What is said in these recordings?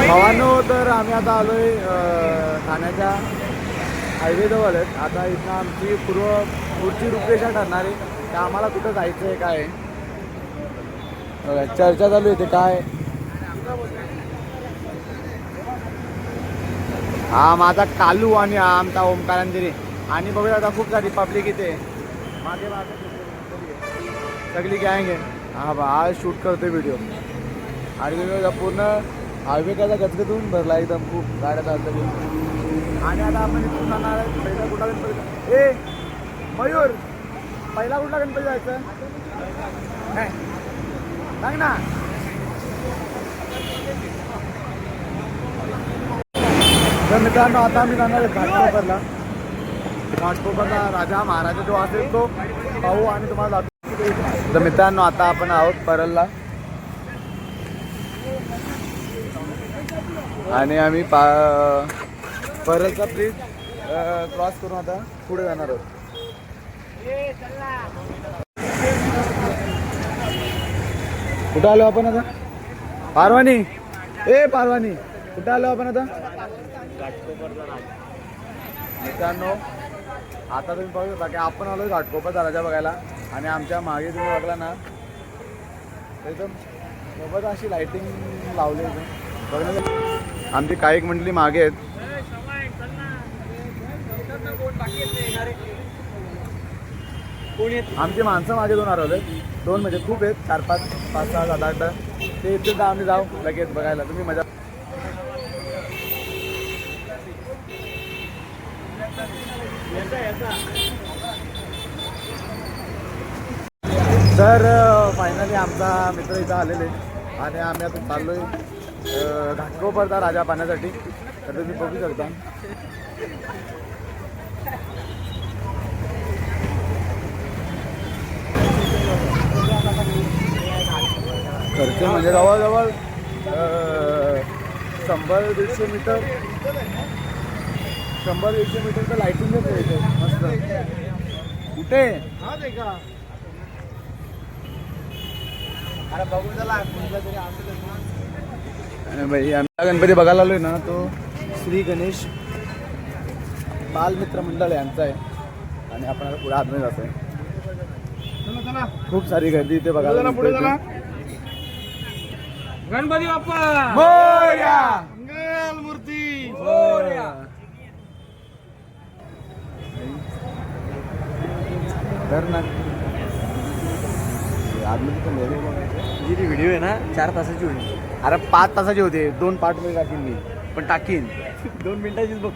भावांनो, तर आम्ही आता आलोय ठाण्याच्या हायवे जवळ आहेत. आता इथं आमची पुढची रूपरेषा ठरणार आहे. तर आम्हाला कुठं जायचं आहे, काय चर्चा चालू आहे. ते काय हा माझा कालू आणि हा आमचा ओमकार अंधेरी. आणि बघूया आता खूप सारी पब्लिक इथे मागे सगळी गँग आहे. हा बा आज शूट करतोय व्हिडिओ. आणि पूर्ण हायवे कसा गजगजून भरला एकदम, खूप गाड्या चालतात. आणि आता आपण इथून जाणार आहे. पहिला कुठला गणपती मयूर, पहिला कुठला गणपती जायचं सांग ना. तर मित्रांनो, आता आम्ही जाणार आहे घाटकोपरला. घाटकोपरला राजा महाराजा जो असेल तो पाहू आणि तुम्हाला जातो. तर मित्रांनो, आता आपण आहोत परलला. आणि आम्ही परलचा ब्रिज क्रॉस करून आता पुढे जाणार आहोत. कुठं आलो आपण आता? पारवानी. पारवानी कुठं आलो आपण आता? मित्रांनो, आता तुम्ही बघू शकता की आपण आलो घाटकोपरचा राजा बघायला. आणि आमच्या मागे तुम्ही बघला ना, एकदम सोबत अशी लाइटिंग लावली बघण्यासाठी. आमची काही एक मंडळी मागे आहेत. आमची माणसं मागे दोन आले, दोन म्हणजे खूप आहेत, 4, 5, 6, 7, 8. ते येतील तर आम्ही जाऊ लगेच बघायला. तुम्ही मजा. तर फायनली आमचा मित्र इथं आलेले आणि आम्ही आता चाललोय घाटकोपरचा राजा पाहण्यासाठी. तर तुम्ही बघू शकता घरचे म्हणजे जवळजवळ 100-150 मीटर तर लाईटिंगच आहे मस्त. कुठे भाई आम्ही गणपती बघायला आलोय ना, तो श्री गणेश बालमित्र मंडळ यांचा आहे. आणि आपण आता पुढे आतमध्ये जातोय. खूप सारी गर्दी इथे बघायला गणपती बाप्पा मोरया, मंगल मूर्ती मोरया. तर ना जी ती व्हिडिओ आहे ना 4 तासाची होती. अरे 5 तासाची होते, 2 पार्ट मध्ये टाकीन मी, पण टाकीन 2 मिनिटाचीच बघ.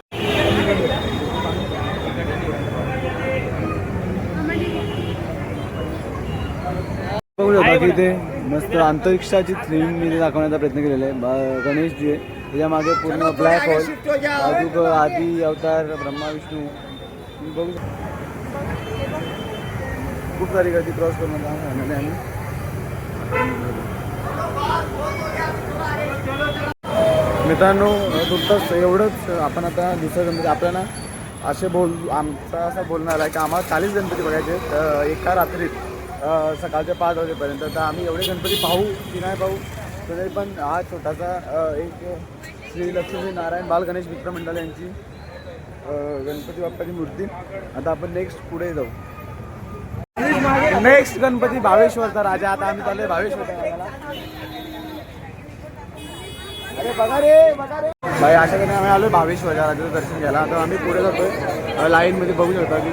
बघू शकता की इथे मस्त अंतरिक्षाची थीम मी दाखवण्याचा प्रयत्न केलेला आहे. गणेश जी आहे त्याच्या मागे पूर्ण ब्लॅक होल, बाजू आदी अवतार ब्रह्मा विष्णू. बघू खूप सारी गर्दी क्रॉस करून आम्ही. मित्रांनो, तुमचं एवढंच. आपण आता दुसरं गणपती आपल्याला असे आमचा असं बोलणार आहे की आम्हाला 40 गणपती बघायचे एका रात्रीत, सकाळच्या 5 वाजेपर्यंत. तर आम्ही एवढे गणपती पाहू की नाही पाहू, तरी पण हा छोटासा एक श्री लक्ष्मी नारायण बाल गणेश मित्र मंडळ यांची गणपती बाप्पाची मूर्ती. आता आपण नेक्स्ट पुढे जाऊ. नेक्स्ट गणपती भावेश्वरचा राजा. आता आम्ही चाललोय भावेश्वरचा. अरे बघा रे भाई, अशा काही आम्ही आलोय भावेश्वरच्या राजाचं दर्शन घ्यायला. आता आम्ही पुढे जातोय लाईनमध्ये. बघू शकता की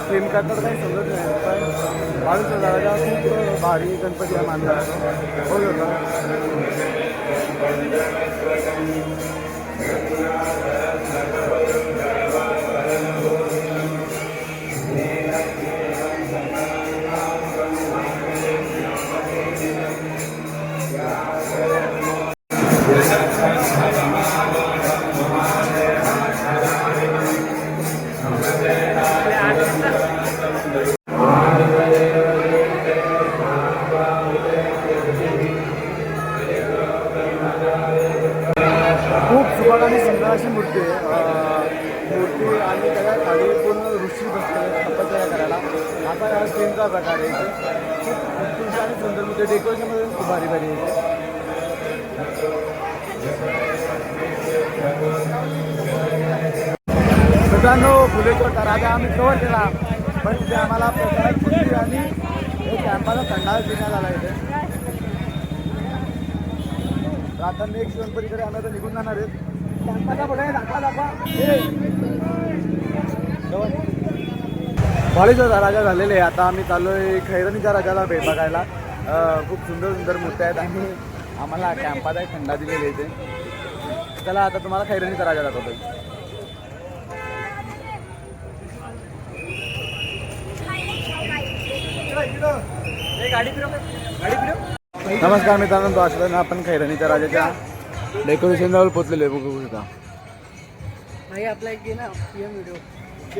स्क्रीन करतात काही समजत नाही, पण भावेश्वर राजा खूप भारी गणपती आहे मानला जातो. बघू शकता. खूप सुबक आणि आता या स्क्रीनचा प्रकार आहे इथे. खूप उत्कृष्ट आणि सुंदर म्हणजे डेकोरेशनमध्ये खूप भारी भारी आहे मित्रांनो. फुलेश्वर राजा आम्ही कव्हर केला, पण तिथे आम्हाला प्रसाद कुस्ती आणि एक कॅम्पाला थंडावा देण्यात आला इथे. तर आता नेक्स्ट गणपतीकडे आम्ही आता निघून जाणार आहेत. कॅम्पाचा बघाय दाखवा बळीचा राजा झालेले आहे. आता आम्ही चाललो आहे खैरनीच्या राजाला भेट बघायला. खूप सुंदर सुंदर मूर्त्या आहेत आणि आम्हाला कॅम्पात एक थंडा दिलेली आहे इथे. चला आता तुम्हाला खैरनीचा राजा दाखवतो. नमस्कार मित्रांनो, तो असताना आपण खैरनीच्या राजाच्या डेकोरेशन जवळ पोचलेलो आहे. बघू शकता भाई आपला एक ना पीएम व्हिडिओ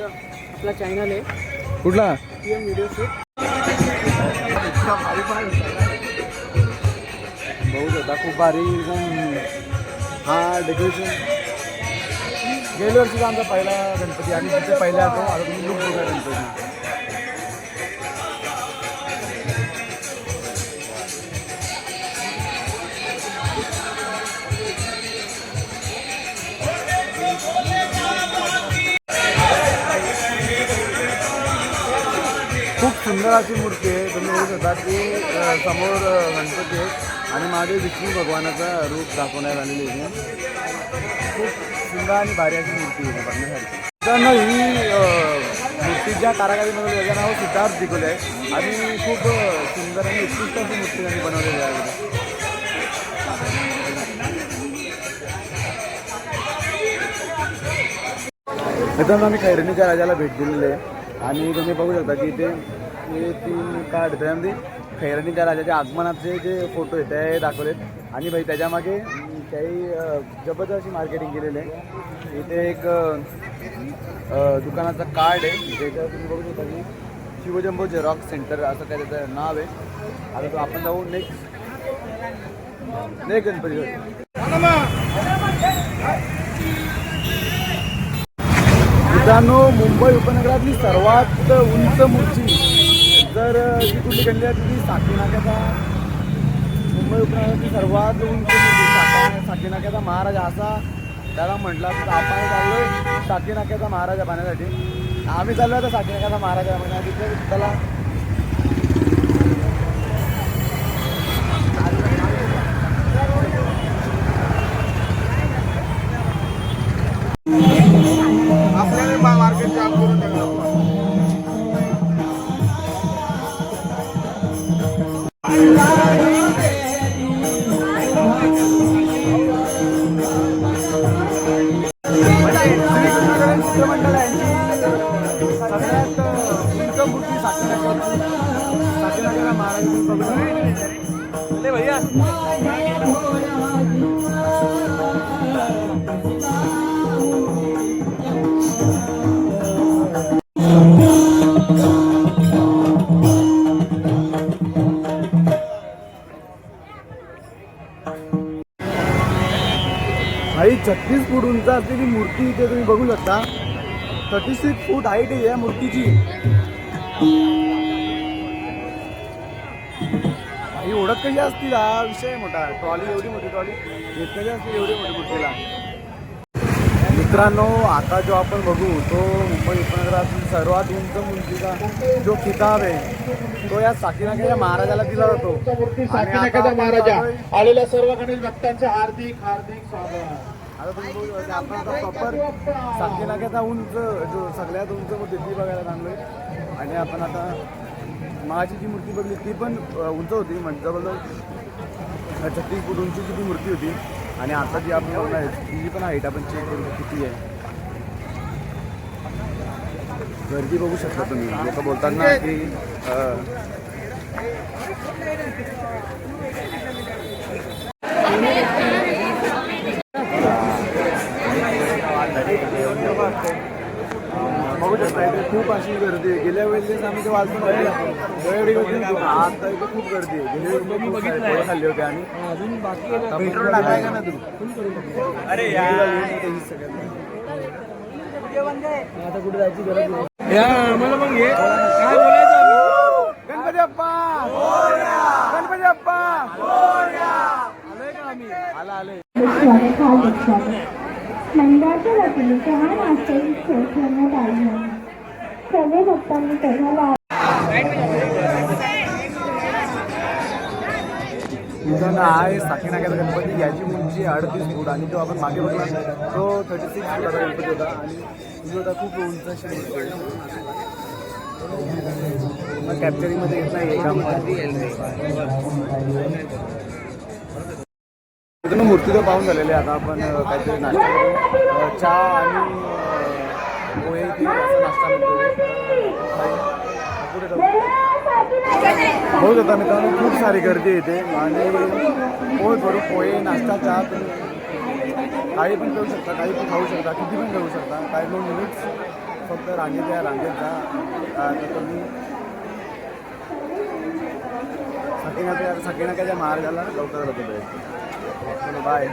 आपला चॅनल आहे कुठला पीएम व्हिडिओ शूट. बघू शकता खूप भारी हा डेकोरेशन. गेल्या वर्षीचा आमचा पहिला गणपती आणि तिथे पहिला तो आता तुम्ही लुक बघा गणपती. खूप सुंदर अशी मूर्ती आहे. तुम्ही बघू शकता की समोर गणपती आहे आणि मागे विष्णू भगवानाचा रूप दाखवण्यात आलेली आहे. खूप सुंदर आणि भारी अशी मूर्ती आहे बघण्यासाठी. मित्रांनो, ही मूर्ती ज्या कारागिरीमध्ये त्याचं नाव सिद्धार्थ दिगोले आहे आणि खूप सुंदर आणि उत्कृष्ट अशी मूर्ती त्यांनी बनवलेली आहे. मित्रांनो, आम्ही खैरनीच्या राजाला भेट दिलेली आहे आणि तुम्ही बघू शकता की इथे हे 3 कार्ड त्यामध्ये खैरनीच्या राजाच्या आगमनाचे जे फोटो आहेत ते दाखवलेत आणि भाई त्याच्यामागे काही जबरदस्त अशी मार्केटिंग केलेली आहे. इथे एक दुकानाचं कार्ड आहे ज्याच्यावर तुम्ही बघू शकता की शिवजंबो झेरॉक्स सेंटर असं काय त्याचं नाव आहे. आता तो आपण जाऊ नेक्स्ट गणपती. मित्रांनो, मुंबई उपनगरातली सर्वात उंच मूर्ती जर ती कुठली गणली आहे ती साकीनाक्याचा. मुंबई उपनगरातली सर्वात उंच मूर्ती साकीनाक्याचा महाराजा असा त्याला म्हटलं. तर आपण चाललोय साकीनाक्याचा महाराजा पाहण्यासाठी. आम्ही चाललो आता साकीनाक्याचा महाराजा म्हणजे तिथे त्याला आपल्याला मार्केट काम करून टाकलं. मंडळ आहे सगळ्यात उंच मूर्ती साकीनाक्याला महाराज भैया. भाई 36 फूट उंच असलेली मूर्ती इथे तुम्ही बघू शकता. 36 फूट हाईट आहे या मूर्तीची. भाई ओळख कशी असतील हा विषय मोठा. ट्रॉली एवढी मोठी ट्रॉली कशी असतील एवढी मोठी मूर्तीला. मित्रांनो, आता जो आपण बघू तो मुंबई उपनगरातील सर्वात उंच मूर्तीचा जो खिताब आहे तो या साकीनाक्याच्या महाराजाला दिला जातो. साकीनाक्याचा महाराजा आलेल्या सर्व गणेश भक्तांचे हार्दिक हार्दिक स्वागत. आता तुम्ही बघू शकता आपण आता प्रॉपर साकीनाक्याचा उंच जो सगळ्यात उंच मूर्ती ती बघायला लागलोय. आणि आपण आता मागाची जी मूर्ती बघली ती पण उंच होती म्हणजे जवळजवळ 36 फूट उंचीची ती मूर्ती होती. आणि आता जी आपण बघणार आहे तिची पण हाईट आपण चेक करू किती आहे. गर्दी बघू शकता तुम्ही. लोक बोलतात ना की बघू शकता इथे खूप अशी गर्दी आहे. गेल्या वेळेस आम्ही ते वाचून एवढी गर्दी आता इथे खूप गर्दी आहे. गेल्या वेळेस मी बघितलं खाल्ली होती आणि अजून बाकी पेट्रोल टाकाय का ना तू. अरे आता कुठे जायची गरज नाही. मला मग हे काय बोलायचं बाप्पा गणपती बाप्पा आलोय का आम्ही आलोय मंडळाच्या वतीने चहा नाश्त्याची सोय ठेवण्यात आली आहे. सर्व भक्तांनी तेव्हा तुझं आहे साकीनाक्याचा गणपती. याची उंची 38 फूट आणि तो आपण मागे बघला तो 36 फुटाचा गणपती होता आणि तुझं होता खूप उंच कॅप्चरिंगमध्ये येत नाही एका मूर्ती तर पाहून झालेली. आता आपण काहीतरी नाश्ता करू. चहा आणि पोहे असा नाश्ता होत होता मित्रांनो. खूप सारी गर्दी येते आणि पोहे नाश्ता चहा तुम्ही काही पण करू शकता, काही पण खाऊ शकता, किती पण करू शकता. काही 2 मिनिट्स फक्त रांगेत या रांगेत जा. तुम्ही सकीनाक्याच्या मार्गाला लवकर जातो. चलो बाय.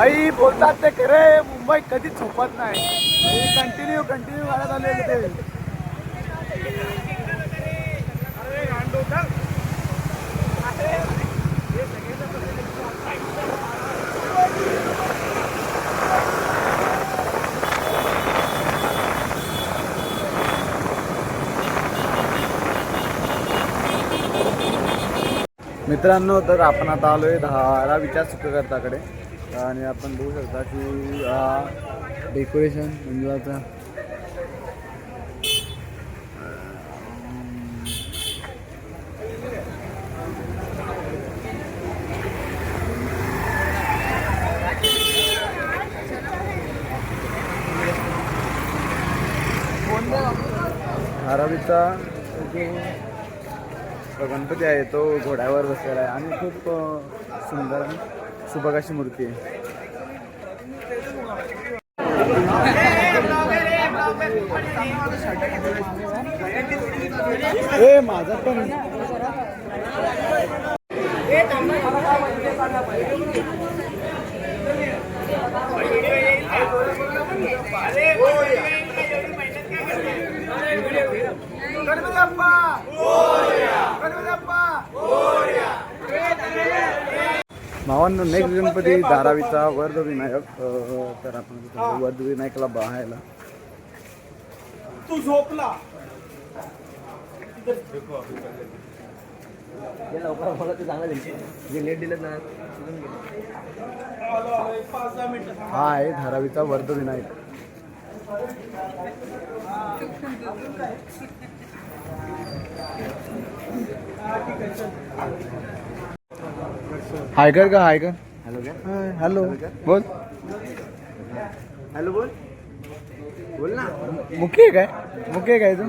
आई बोलतात ते खरे, मुंबई कधीच झोपत नाही. कंटिन्यू गाड्यात आलेले ते. मित्रांनो, तर आपण आता आलोय धारावीच्या सुखकर्ताकडे आणि आपण बघू शकता की डेकोरेशन मंजुळाचा धारावीचा जो गणपती आहे तो घोड्यावर बसलेला आहे आणि खूप सुंदर सुबक अशी मूर्ती आहे. ए माझा पण भावांनो, नेक्स्ट गणपती धारावीचा वर्धविनायक. तर आपण वर्धविनायकला पाहायला तू झोपला लवकर मला ते चांगलं जे लेट दिलं ना. हा आहे धारावीचा वर्धविनायक. हाय कर का हाय कर. हॅलो हॅलो बोल. हॅलो बोल बोल ना. मुख्य काय मुख्य काय तू.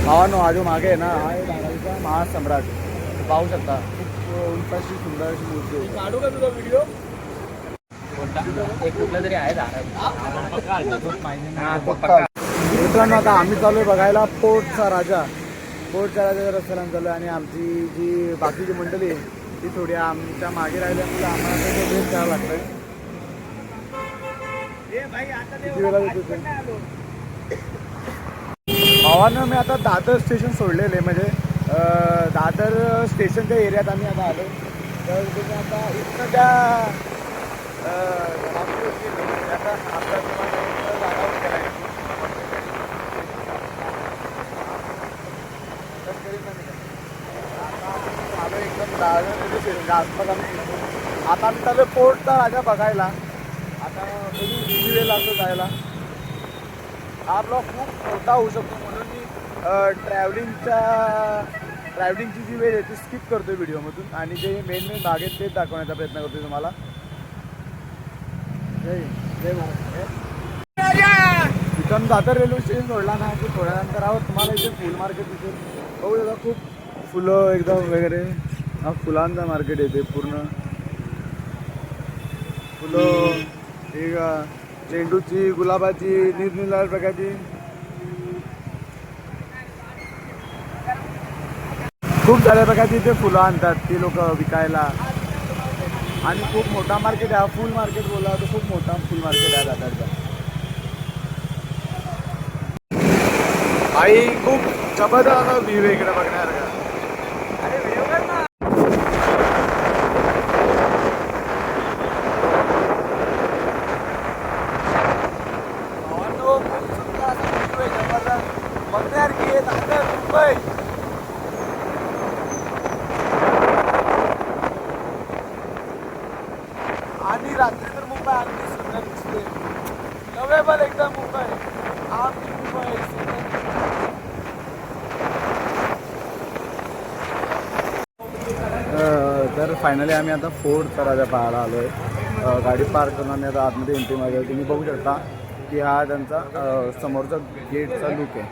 भावानो, हा जो मागे आहे ना, हा आहे धारावीचा महासम्राट. पाहू शकता खूप उंचाशी सुंदर अशी मूर्ती आहे. काढू का तुझा व्हिडिओ. एक कुठला तरी आहे मित्रांनो, आता आम्ही चालू आहे बघायला पोर्टचा राजा. पोर्टच्या राजाच्या रस्त्याला चालू आहे आणि आमची जी बाकीची मंडळी आहे ती थोडी आमच्या मागे राहिल्यामुळे आम्हाला ते वेट करावं लागतंय. किती वेळा येतो ते भावानं. मी आता दादर स्टेशन सोडलेले, म्हणजे दादर स्टेशनच्या एरियात आम्ही आता आलो. तर तुम्ही आता इथनं त्या आता आम्ही चालू पोर्टचा राजा बघायला. आता किती वेळ लागतो जायला. हा ब्लॉग खूप मोठा होऊ शकतो म्हणून मी ट्रॅव्हलिंगची जी वेळ आहे ती स्किप करतो व्हिडिओमधून आणि जे मेन भाग आहेत तेच दाखवण्याचा प्रयत्न करतो तुम्हाला. इथून दादर रेल्वे स्टेशन सोडला ना की थोड्या नंतर आहोत तुम्हाला इथे फुल मार्केट दिसेल. बघू दादा खूप फुलं एकदम वगैरे. हा फुलांचा मार्केट येते पूर्ण. फुलं एक झेंडूची, गुलाबाची, निरनिराळ्या प्रकारची. खूप साऱ्या प्रकारची इथे फुलं आणतात ती लोक विकायला. आणि खूप मोठा मार्केट आहे. फुल मार्केट बोलला तर खूप मोठा फुल मार्केट आहे दादरचा. आई खूप जबरदस्त व्ह्यू इकडे बघण्यासारखा. अरे व्हिडिओ कर ना. बघण्यासारखी आहे दादर मुंबई. आणि रात्री तर मुंबई अगदी सुंदर दिसते. नवेबल एकदम मुंबई. आम्ही मुंबई तर फायनली आम्ही आता फोर्टचा राजा पाहायला आलो आहे. गाडी पार्क करून आम्ही आता आतमध्ये एंट्री मारली. तुम्ही बघू शकता की हा त्यांचा समोरचा गेटचा लुक आहे.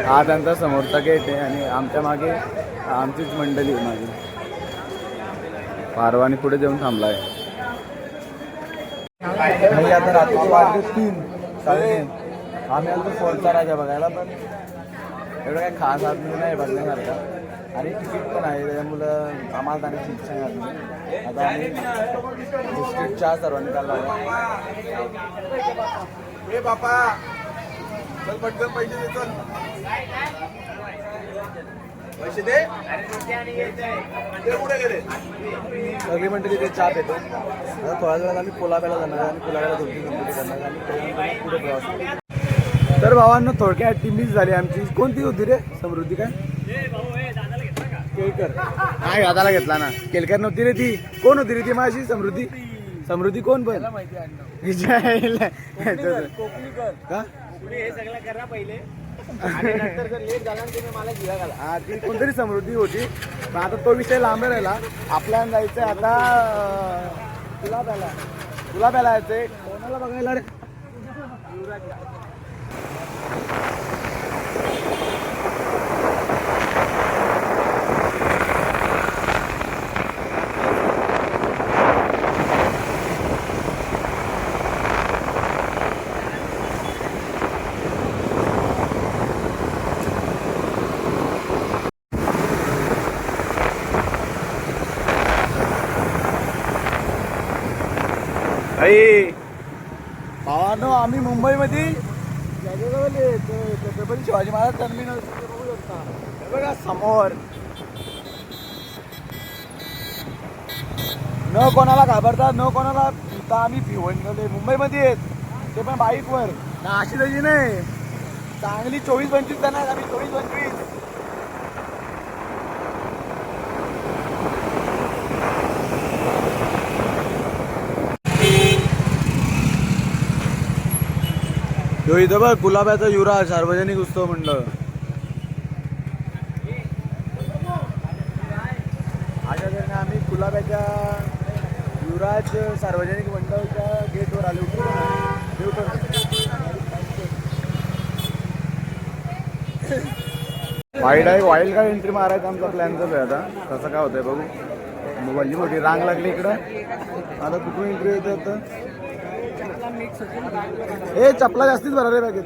हा त्यांचा समोरचा गेट आहे आणि आमच्या मागे आमचीच मंडळी आहे मागे. पारवानी पुढे जाऊन थांबला आहे. नाही आता रात्री वाजले 3-3:30. आम्ही आलो फोर्टचा राजा बघायला. पण एवढं काही खास आतमध्ये नाही बघण्यासारखं. आणि तिकीट पण आहे त्याच्यामुळं आम्हाला जाण्याची इच्छा नाही. आता आम्ही बिस्किट चहा सर्वांनी काढला. बापा चल पटकन पैसे दे. चल पैसे दे. कुठे गेले सगळी मंडळी ते चहा देतो. आता थोड्या वेळात आम्ही कोलाब्याला जाणार आणि कोलाब्याला 2-3 कंपनी करणार आणि पुढे प्रवास. तर भावांनो थोडक्यात टीम मिस झाली आमची. कोणती होती रे? समृद्धी काय केळकर. नाही दादाला घेतला ना. केळकर नव्हती रे ती. कोण होती रे ती माझी? समृद्धी. समृद्धी कोण पण का हा ती कोणतरी समृद्धी होती. पण आता तो विषय लांब राहिला. आपल्याला जायचंय आता गुलाब्याला यायचंय. कोणाला बघायला रे? भावानो आम्ही मुंबईमध्ये छत्रपती शिवाजी महाराज टर्मिनल बघू शकता. हे बघा समोर. न कोणाला घाबरता न कोणाला भिता आम्ही भिवंडले मुंबईमध्ये येत. ते पण बाईकवर ना. अशी तशी नाही. चांगली 24-25 जण आहेत आम्ही. 24-25. यो इथं बघ गुलाबाचा युवराज सार्वजनिक उत्सव मंडळ. अशा तऱ्हेने आम्ही गुलाबाच्या युवराज सार्वजनिक मंडळाच्या गेटवर आलो. वाईल्ड कार्ड एंट्री मारायचा आमचा प्लॅन चालू आहे. आता कसं काय होतंय बघू. मोबाईलची मोठी रांग लागली इकडं. आता कुठून एंट्री येते आता? हे चपला जास्तीच भरा रे बॅगेत.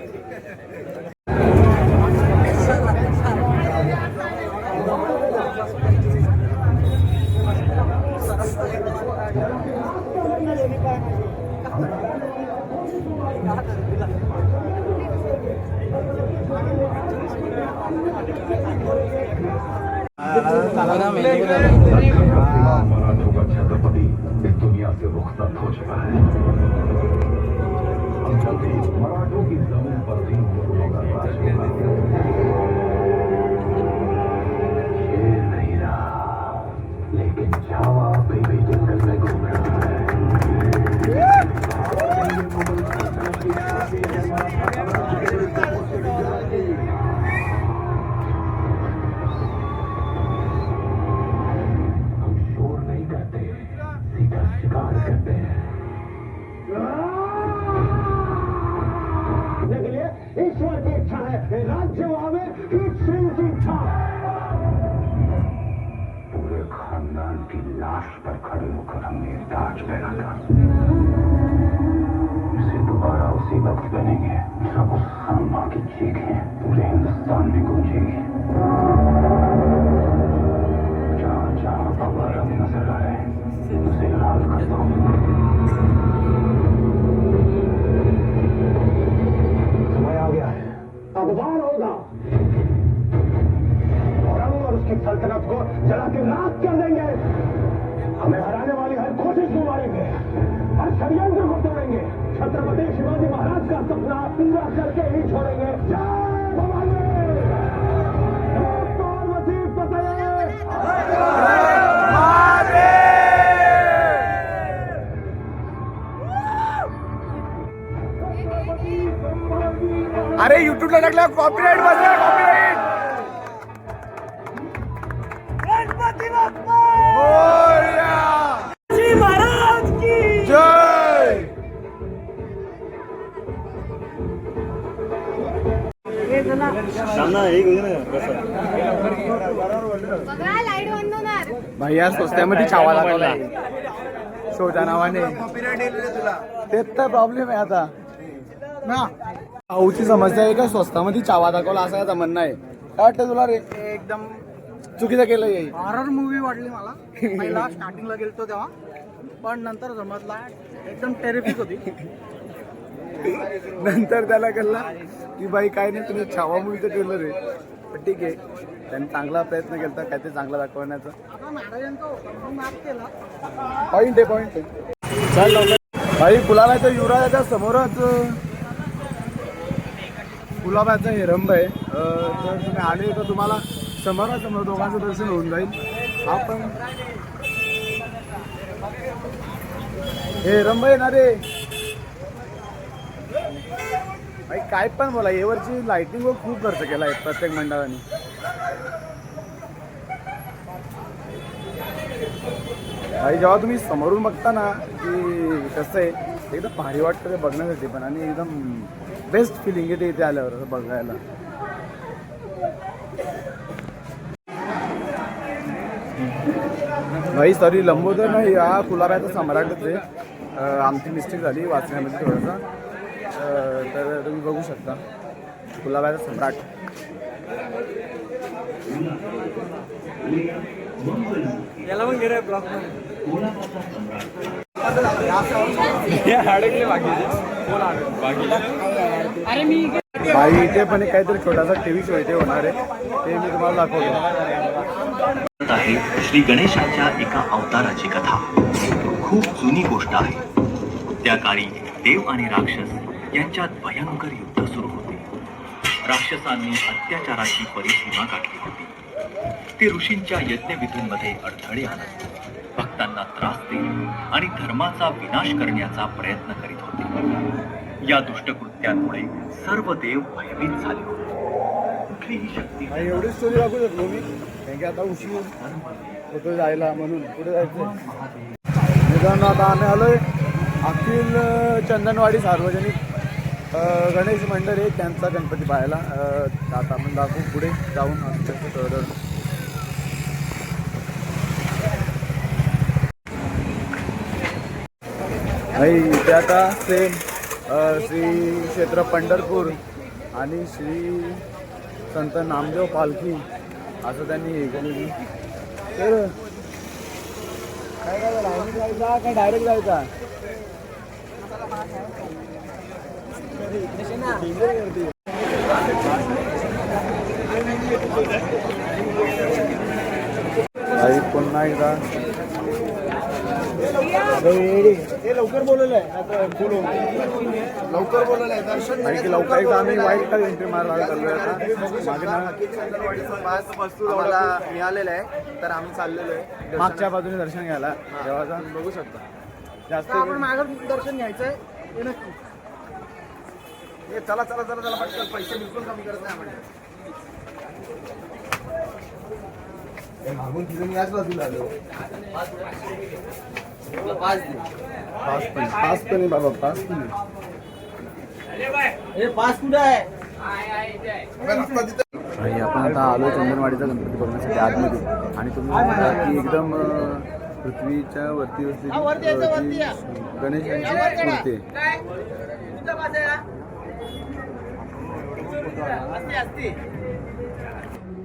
मराठों का छत्रपति इस दुनिया से रुखसत हो चुका है. हम जल्दी मराठों की जमीन पर भी मुगलों का राज होगा. ये नहीं रहा, लेकिन छावा अभी भी जंगल में घूम रहा है. हम शोर नहीं करते. लाश पर खड़े होकर हमने ताज पहना था, इसे दोबारा उसी वक्त पहनेंगे जब उस अम्मा की चीखें पूरे हिंदुस्तान में गूंजेगी। जहाँ जहाँ बाबा रंग नजर आए उसे लाल कर दो। समय आ गया है, अब वार होगा। और उसकी सल्तनत को जला के राख कर देंगे। हमें हराने वाली हर कोशिश को मारेंगे, हर षड्यंत्र को तोड़ेंगे। छत्रपति शिवाजी महाराज का सपना पूरा करके ही छोड़ेंगे। जय भवानी, पार्वती पते। अरे युट्यूबला टाकला कॉपीराइट बसला, कॉपीराइट। गणपती बाप्पा मोरया! श्री महाराज की जय! बघा लाईट बंद होणार. भाई यार स्वस्त्यामध्ये चावा लागला शोच्या नावाने, तेच तर प्रॉब्लेम आहे आता ना. भाऊची समस्या आहे का स्वस्तामध्ये चावा दाखवला असं याचं म्हणणं आहे. काय वाटतं तुला रे? एकदम चुकीचं केलं येईल. हॉरर मूवी वाटली मला. पहिला स्टार्टिंगला गेलतो तेव्हा, पण नंतर समजला एकदम टेरिफिक होती. नंतर त्याला कळलं की बाई काय नाही, तुम्ही छावा मूवीचं केलं रे. पण ठीक आहे, त्यांनी चांगला प्रयत्न केला काय ते चांगलं दाखवण्याचा. आता महाराजांचा होता म्हणून माफ केला. पॉईंट आहे, पॉईंट आहे. चल लवकर. भाई कुलाबाच्या युवराजाच्या समोरच कुलाबाचा हेरंब आहे. जर तुम्ही आले तर तुम्हाला समोरासमोर दोघांचं दर्शन होऊन जाईल. आपण हेरंब आहे ना रे भाई. काय पण बोला, यावरची लाइटिंगवर खूप खर्च केला आहे प्रत्येक मंडळाने. भाई जेव्हा तुम्ही समोरून बघता ना की कसं आहे, एकदम भारी वाटतं ते बघण्यासाठी पण, आणि एकदम बेस्ट फिलिंग येते इथे आल्यावर बघायला. भाई सॉरी, लंबोदर नाही, हा कुलाबाचा सम्राटच आहे. आमची मिस्टेक झाली वाचण्यामध्ये थोडंसं. तर तुम्ही बघू शकता कुलाबाचा सम्राट. याला पण गेले ब्लॉक अरे मी भाई इथे पण एक काहीतरी छोटासा टीव्ही शो इथे होणार आहे, ते मी तुम्हाला दाखवतो. आहे श्री गणेशाच्या एका अवताराची कथा. खूप जुनी गोष्ट आहे. त्या काळी देव आणि राक्षस यांच्यात भयंकर युद्ध सुरू होते. राक्षसांनी अत्याचाराची परिसीमा गाठली होती. ते ऋषींच्या यज्ञविधींमध्ये अडथळे आणत, भक्तांना त्रास देत आणि धर्माचा विनाश करण्याचा प्रयत्न करीत होते. या दुष्टकृत्यांमुळे सर्व देव भयभीत झाले होते. कुठलीही शक्ती भाई एवढी स्टोरी दाखवू शकलो मी, कारण की आता उशीर होतो जायला, म्हणून पुढे जायचं. मित्रांनो आता आम्ही आलोय अखिल चंदनवाडी सार्वजनिक गणेश मंडळ आहे त्यांचा गणपती पाहायला. आता आपण दाखवू पुढे जाऊन थोडं. भाई इथे आता सेम श्री क्षेत्र पंढरपूर आणि श्री संत नामदेव पालखी असं त्यांनी हे केली. तर काय काय लाईनीत जायचा काय डायरेक्ट जायचा? भाई पुन्हा एकदा लवकर बोलवलं आहे, लवकर बोलवलं आहे दर्शन. लवकर एकदा आम्ही वाईट काय एंट्री मारायला चाललोय आता. मागे आम्हाला मिळालेलं आहे तर आम्ही चाललेलो आहे मागच्या बाजूने दर्शन घ्यायला देवाचा. बघू शकता. जास्त आपण मागं दर्शन घ्यायचंय हे नक्की. हे चला चला चला चला पटकन, पैसे बिलकुल कमी करत नाही आपण. मागून तिथून याच बाजूला आलो. पाच पण नाही बाबा, पाच पण नाही. पास कुठं आहे? भाई आपण आता आलो चंदनवाडीचा गणपती बघण्यासाठी आतमध्ये, आणि तुम्ही म्हणता की एकदम पृथ्वीच्या वरती वरती यायचं, वरती या. गणेशांची मूर्ती आहे.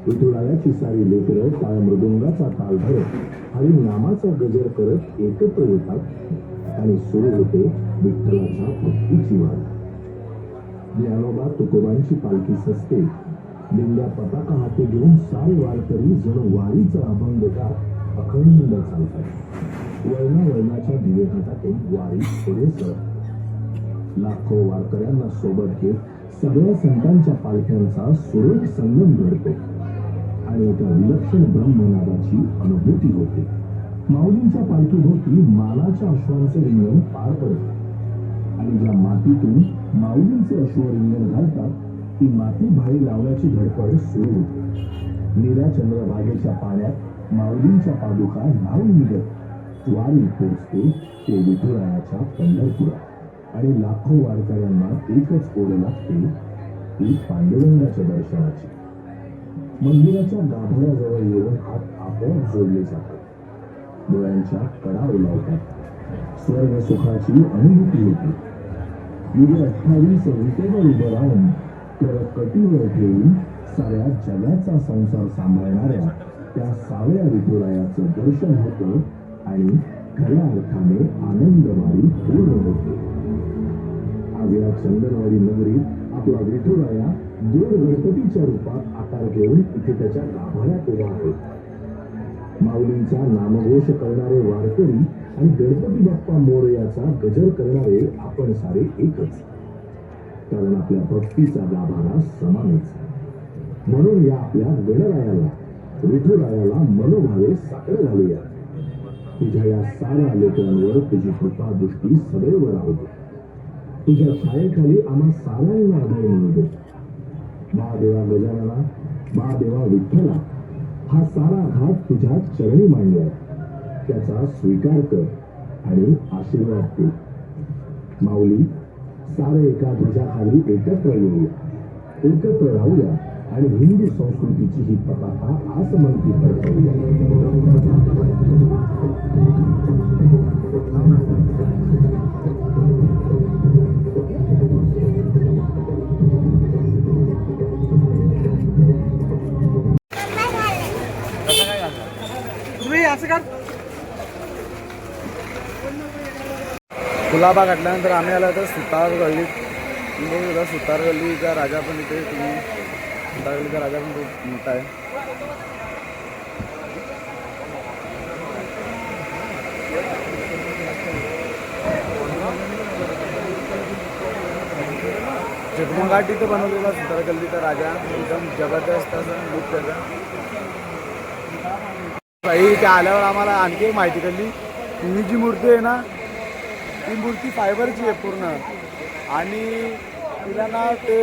विठुरायाची सारी लेकरं टाळ मृदुंगाचा ताल धरत हरिनामाचा गजर करत एकत्र येतात आणि सुरू होते विठ्ठलाच्या भक्तीची वाट. ज्ञानोबा तुकोबांची पालखी सजते. दिंड्या पताका हाती घेऊन सारे वारकरी जण वारीचा अभंग देतात, अखंड चालतात. वळणाच्या दिवेघाटातून वारी पुढे सरत लाखो वारकऱ्यांना सोबत घेत सगळ्या संतांच्या पालख्यांचा सुरेख संगम घडतो आणि एका विलक्षण ब्रह्मनादाची अनुभूती होते. माऊलींच्या पालखीभोवती मानाच्या अश्वांचे रिंगण पार पडते आणि ज्या मातीतून माऊलींचे अश्व रिंगण घालतात ती माती भारी लावण्याची धडपड सुरू होते. निळ्या चंद्रभागेच्या पाण्यात माऊलींच्या पादुका न्हाऊन निघत वारी पोचते ते विठुरायाच्या पंढरपुरात आणि लाखो वारकऱ्यांना एकच ओढ लागते ती पांडुरंगाच्या दर्शनाची. मंदिराच्या गाभाऱ्याजवळ येऊन हात आपोआप जोडले जातात. डोळ्यांच्या कडा ओलावतात. स्वर्ग सुखाची अनुभूती होते. युगे 28 विटेवर उभं राहून तर कटीवर ठेवून साऱ्या जगाचा संसार सांभाळणाऱ्या त्या सावळ्या विठुरायाचं दर्शन होतं आणि खऱ्या अर्थाने आनंदवारी पूर्ण होते. आज या चंदनवाडी नगरीत आपला विठुराया दोन गणपतीच्या रूपात आकार घेऊन इथे त्याच्या गाभाऱ्यात उभा आहे. माऊलींचा नामघोष करणारे वारकरी आणि गणपती बाप्पा मोरयाचा गजर करणारे आपण सारे एकच, कारण आपल्या भक्तीचा गाभारा समानच. म्हणून या आपल्या गणरायाला विठुरायाला मनोभावे साकडं घालूया. तुझ्या या साऱ्या लेकरांवर तुझी कृपा दृष्टी सदैव राहू दे. तुझ्या छायेखाली आम्हा साऱ्यांना अभय मिळू दे. महादेवा गजानना, महादेवा विठ्ठला, हा सारा घाट तुझ्या चरणी मांडलाय. त्याचा स्वीकार कर आणि आशीर्वाद दे. माऊली, सारे एका ध्वजाखाली एकत्र येऊया, एकत्र राहूया आणि हिंदू संस्कृतीची ही पताका आसमंती फडकवूया. तुम्ही असं का कुलाबा घातल्यानंतर आम्ही आलो तर सुतार गल्लीत. बघू सुतार गल्लीचा राजा पण इथे तुम्ही सुतार गल्लीचा राजा पण खूप मोठा आहे. जगमगाट इथं बनवलेला सुतार गल्लीचा राजा एकदम जबरदस्त असं लुक त्याचा. इथे आल्यावर आम्हाला आणखी एक माहिती कळली, ही जी मूर्ती आहे ना ती मूर्ती फायबरची आहे पूर्ण आणि तिला ना ते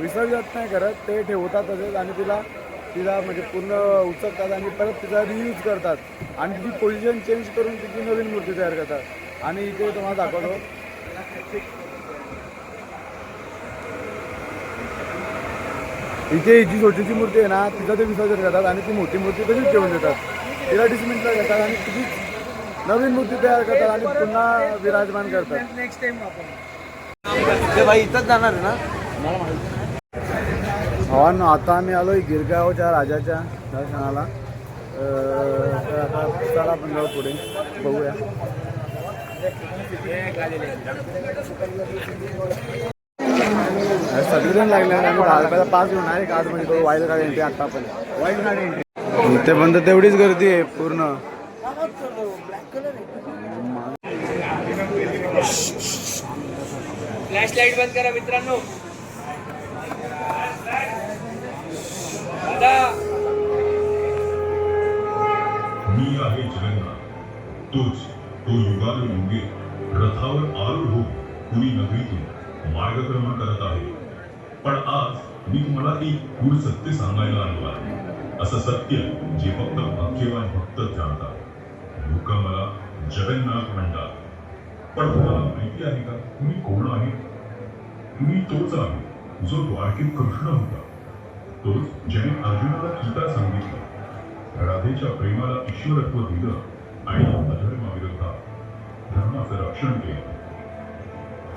विसर्जन नाही करत, ते ठेवतात तसेच आणि तिला म्हणजे पूर्ण उचलतात आणि परत तिचा रियूज करतात आणि तिची पोझिशन चेंज करून तिची नवीन मूर्ती तयार करतात. आणि इथे तुम्हाला दाखवतो, इथे जी छोटीची मूर्ती आहे ना तिचं ते विसर्जन करतात आणि ती मोठी मूर्ती तशीच ठेवून देतात. तिला डिसमेंटला घेतात आणि तिची नवीन मूर्ती तयार करतात आणि पुन्हा विराजमान करतात. नेक्स्ट टाइम आपण भाई इथंच जाणार आहे ना. भावांनो, आता आम्ही आलोय गिरगावच्या राजाच्या दर्शनाला. तर आता चला आपण जाऊ पुढे, बघूया. सगळेजण लागले आणि 10 रुपयाचा पास घेऊन आहे. आज म्हणजे तो वाईल्ड गाडी एंट्री. आता आपण वाईल्ड गाडी एंट्री इथे बंद, तेवढीच गर्दी आहे पूर्ण. फ्लॅश लाईट बंद करा मित्रांनो. मी आहे जगन्नाथ, तोच तो युगानुयुगे रथावर आरूढ होऊन पुरी नगरीतून मार्गक्रमण करत आहे. पण आज मी तुम्हाला एक गूढ सत्य सांगायला आलो आहे. असं सत्य जे फक्त भाग्यवान भक्तच जाणतात. लोक मला जगन्नाथ म्हणतात, पण तुम्हाला माहिती आहे का तुम्ही कोण आहे? तुम्ही तोच आहे जो द्वारकेत कृष्ण होता, तोच ज्याने अर्जुनाला गीता सांगितलं, राधेच्या प्रेमाला ईश्वरत्व दिलं आणि अधर्माविरोधात धर्माचं रक्षण केलं.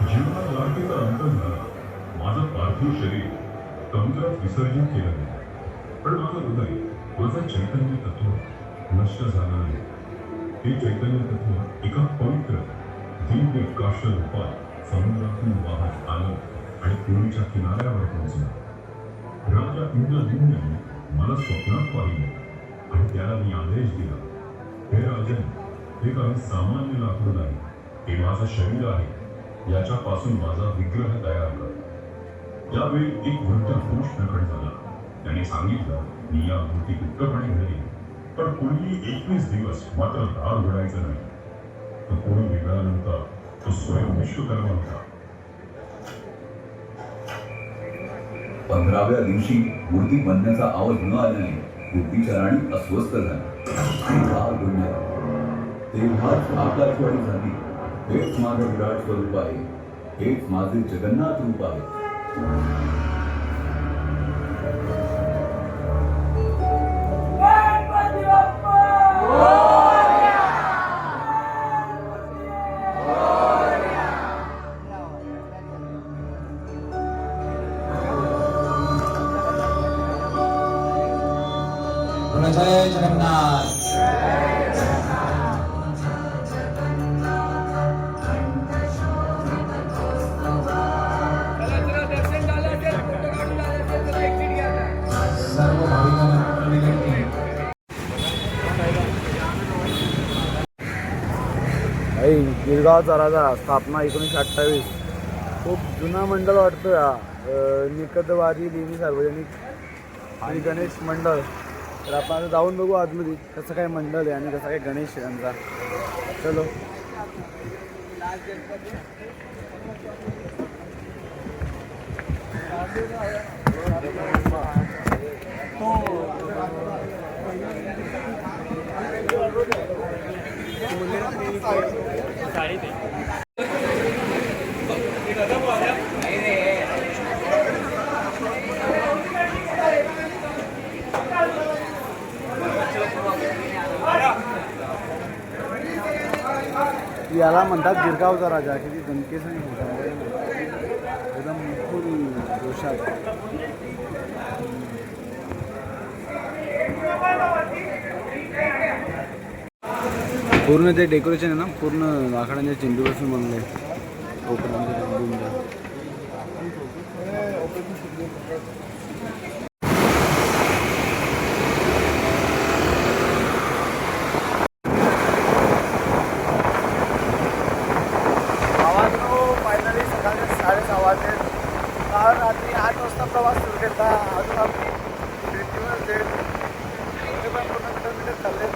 जीवनात लाटेचा अंत झाला. माझं पार्थिव शरीर समुद्रात विसर्जित केलं गेलं. पण माझं हृदय, माझं चैतन्य तत्व नष्ट झालं नाही. हे चैतन्य तत्व एका पवित्र दिव्य काष्ठ रूपात समुद्रातून वाहत आलं आणि पूर्वीच्या किनाऱ्यावर पोहोचलं. राजा इंद्रद्युम्नाने मला स्वप्नात पाहिलं आणि त्याला मी आदेश दिला, हे राजन, हे काही सामान्य लाकूड नाही, हे माझं शरीर आहे. याच्यापासून माझा विग्रह तयार कर. यावेळी एक वृद्ध पुरुष प्रकट झाला. त्याने सांगितलं, मी या मूर्ती गुप्तपणे घडली, पण पुढील 21 दिवस मात्र दार उघडायचं नाही. तो कोणी वेगळा नव्हता, तो स्वयं विश्वकर्मा होता. 15व्या दिवशी मूर्ती बनण्याचा आवाज न आल्याने बुद्धीच्या राणी अस्वस्थ झाली आणि दार उघडण्यात आलं. तेव्हाच आकाशवाणी झाली, हेच माझं विराट स्वरूप आहे, हेच माझे जगन्नाथ रूप आहे. जय जगन्नाथ. सर्व भाविकांना गिरगावचा राजा, स्थापना 1928. खूप जुना मंडळ वाटतो या निकटवारी लेणी सार्वजनिक आणि गणेश मंडळ. तर आपण आता जाऊन बघू आतमध्ये कसं काय मंडळ आहे आणि कसं काय गणेश आहे त्यांचा. चलो. याला म्हणतात गिरगावचा राजा. किती दणकेच एकदम फुल जोशात. पूर्ण ते डेकोरेशन आहे ना, पूर्ण लाकडांच्या चिंडीपासून बनलं आहे. फायनली सकाळचे 6:30 वाजले. रात्री 8 वाजता प्रवास सुरू केला. अजून आपली पण पूर्ण मीटर चालले.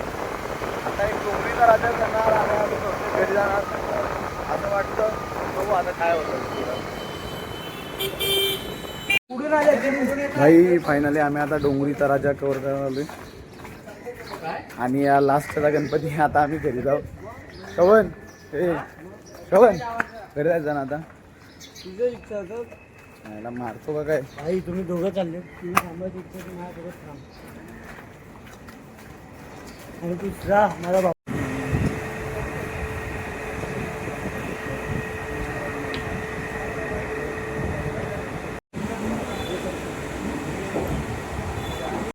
आता एक डोंगरीचा राजा करणार आणि घरी जाणार असं वाटतं. बघू आता काय होतं. भाई फायनली आम्ही आता डोंगरीचा राजा कव्हर करायला आलोय आणि या लास्टचा गणपती. आता आम्ही घरी जाऊ. श्रवण, हे श्रवण, घरी जायचं ना आता. तुझं इच्छा होतं याला मारतो का काय. भाई तुम्ही दोघं चालले, तुम्ही थांबायची इच्छा माझ्यासोबत थांब आणि तू जा माझा भाऊ.